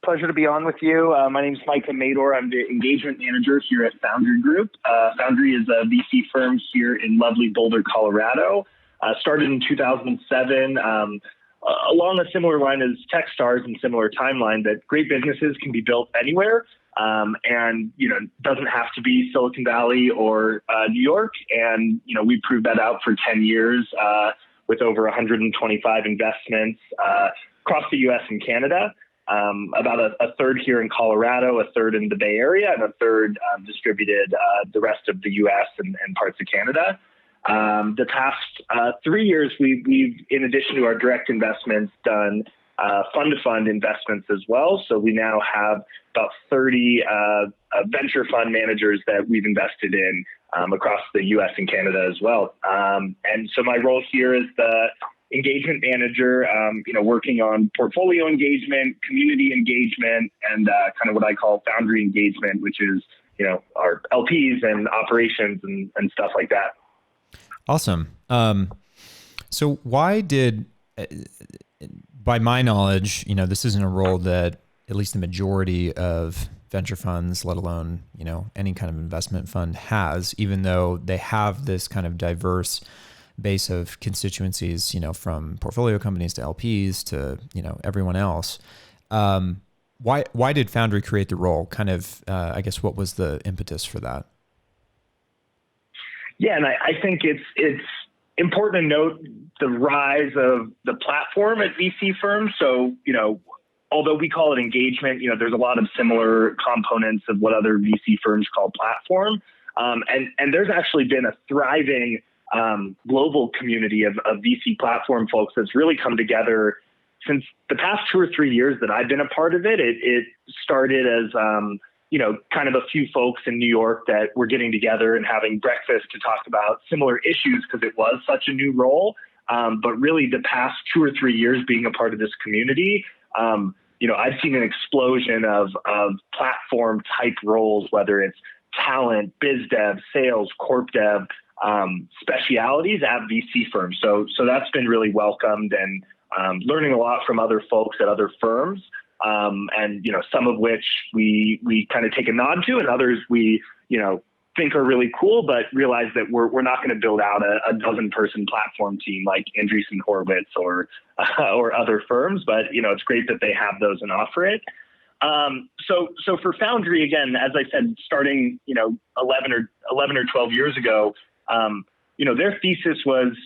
Pleasure to be on with you. My name is Micah Mador. I'm the engagement manager here at Foundry Group. Foundry is a VC firm here in lovely Boulder, Colorado. Started in 2007, along a similar line as Techstars and similar timeline that great businesses can be built anywhere. And, doesn't have to be Silicon Valley or New York. And, we proved that out for 10 years with over 125 investments across the U.S. and Canada. About a third here in Colorado, a third in the Bay Area, and a third distributed the rest of the U.S. and parts of Canada. The past 3 years, we've, in addition to our direct investments, done fund-to-fund investments as well. So we now have about 30 venture fund managers that we've invested in across the U.S. and Canada as well. And so my role here is the engagement manager, working on portfolio engagement, community engagement, and kind of what I call Foundry engagement, which is, our LPs and operations and stuff like that. Awesome. So why did, by my knowledge, this isn't a role that at least the majority of venture funds, let alone, any kind of investment fund has, even though they have this kind of diverse base of constituencies, from portfolio companies to LPs to, everyone else. Why did Foundry create the role? Kind of, I guess, what was the impetus for that? Yeah, and I think it's important to note the rise of the platform at VC firms. So, although we call it engagement, there's a lot of similar components of what other VC firms call platform. And there's actually been a thriving global community of VC platform folks that's really come together since the past 2 or 3 years that I've been a part of it. It started as, kind of a few folks in New York that were getting together and having breakfast to talk about similar issues because it was such a new role. But really the past 2 or 3 years being a part of this community, I've seen an explosion of platform type roles, whether it's talent, biz dev, sales, corp dev, specialities at VC firms. So that's been really welcomed and learning a lot from other folks at other firms. And, some of which we kind of take a nod to, and others we, think are really cool, but realize that we're not going to build out a dozen-person platform team like Andreessen Horowitz or other firms. But, it's great that they have those and offer it. So for Foundry, again, as I said, starting, 11 or 12 years ago, their thesis was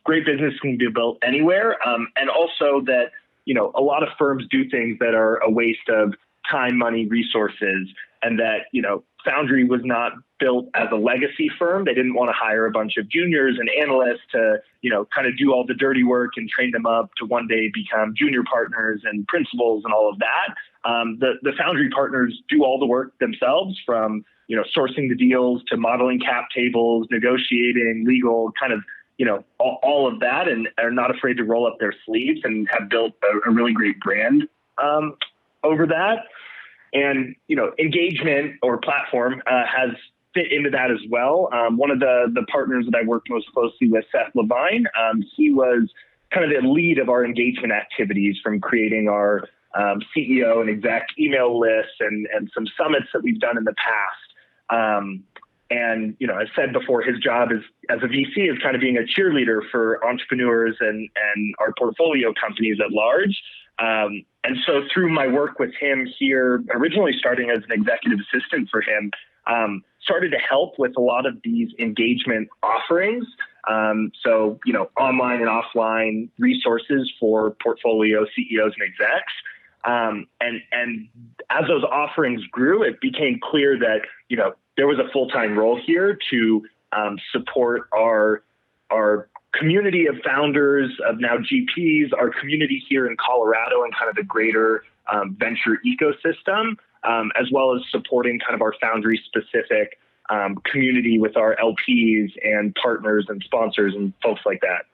great business can be built anywhere. And also that, a lot of firms do things that are a waste of time, money, resources, and that, Foundry was not built as a legacy firm. They didn't want to hire a bunch of juniors and analysts to, kind of do all the dirty work and train them up to one day become junior partners and principals and all of that. The Foundry partners do all the work themselves, from, sourcing the deals to modeling cap tables, negotiating, legal, kind of, all of that, and are not afraid to roll up their sleeves and have built a really great brand over that. And, engagement or platform has fit into that as well. One of the partners that I worked most closely with, Seth Levine, he was kind of the lead of our engagement activities, from creating our CEO and exec email lists and some summits that we've done in the past. And, I said before, his job is, as a VC, is kind of being a cheerleader for entrepreneurs and our portfolio companies at large. And so through my work with him here, originally starting as an executive assistant for him, started to help with a lot of these engagement offerings. So, online and offline resources for portfolio CEOs and execs. And as those offerings grew, it became clear that, there was a full-time role here to support our community of founders, of now GPs, our community here in Colorado and kind of the greater venture ecosystem, as well as supporting kind of our Foundry-specific community with our LPs and partners and sponsors and folks like that.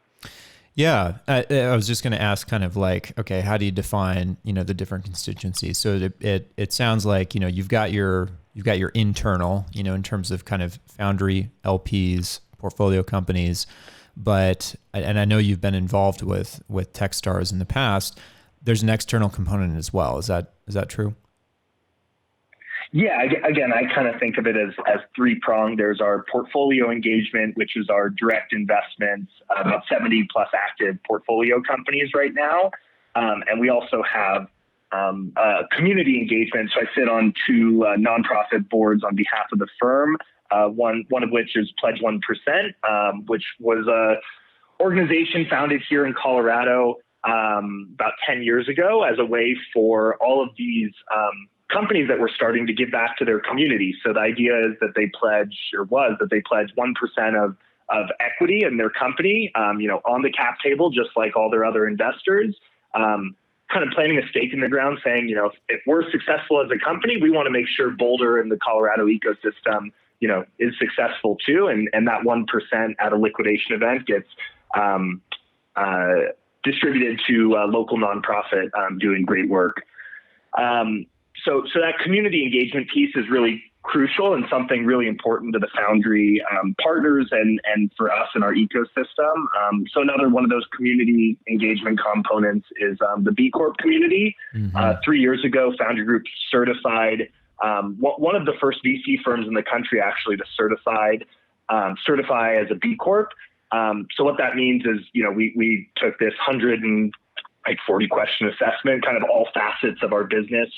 Yeah, I was just going to ask, kind of like, okay, how do you define, the different constituencies? So it sounds like, you've got your internal, in terms of kind of Foundry LPs, portfolio companies, and I know you've been involved with Techstars in the past, there's an external component as well. Is that true? Yeah, again, I kind of think of it as three-pronged. There's our portfolio engagement, which is our direct investments, about 70 plus active portfolio companies right now. And we also have community engagement. So I sit on two nonprofit boards on behalf of the firm, one of which is Pledge 1%, which was a organization founded here in Colorado about 10 years ago as a way for all of these companies that were starting to give back to their community. So the idea is that they pledge 1% of equity in their company, on the cap table, just like all their other investors, kind of planting a stake in the ground saying, if we're successful as a company, we want to make sure Boulder and the Colorado ecosystem, is successful too. And that 1% at a liquidation event gets distributed to a local nonprofit doing great work. So that community engagement piece is really crucial and something really important to the Foundry partners and for us in our ecosystem. So another one of those community engagement components is the B Corp community. 3 years ago, Foundry Group certified one of the first VC firms in the country actually to certify as a B Corp. So what that means is, we took this 140 question assessment, kind of all facets of our business.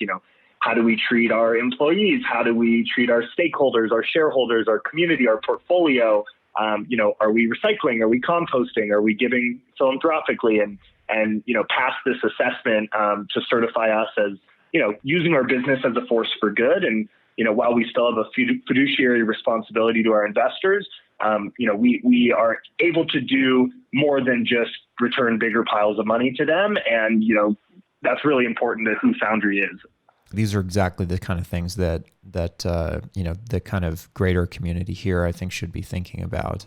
How do we treat our employees? How do we treat our stakeholders, our shareholders, our community, our portfolio? Are we recycling? Are we composting? Are we giving philanthropically? And pass this assessment to certify us as, using our business as a force for good. And, while we still have a fiduciary responsibility to our investors, we are able to do more than just return bigger piles of money to them. And, that's really important to who Foundry is. These are exactly the kind of things that the kind of greater community here, I think, should be thinking about.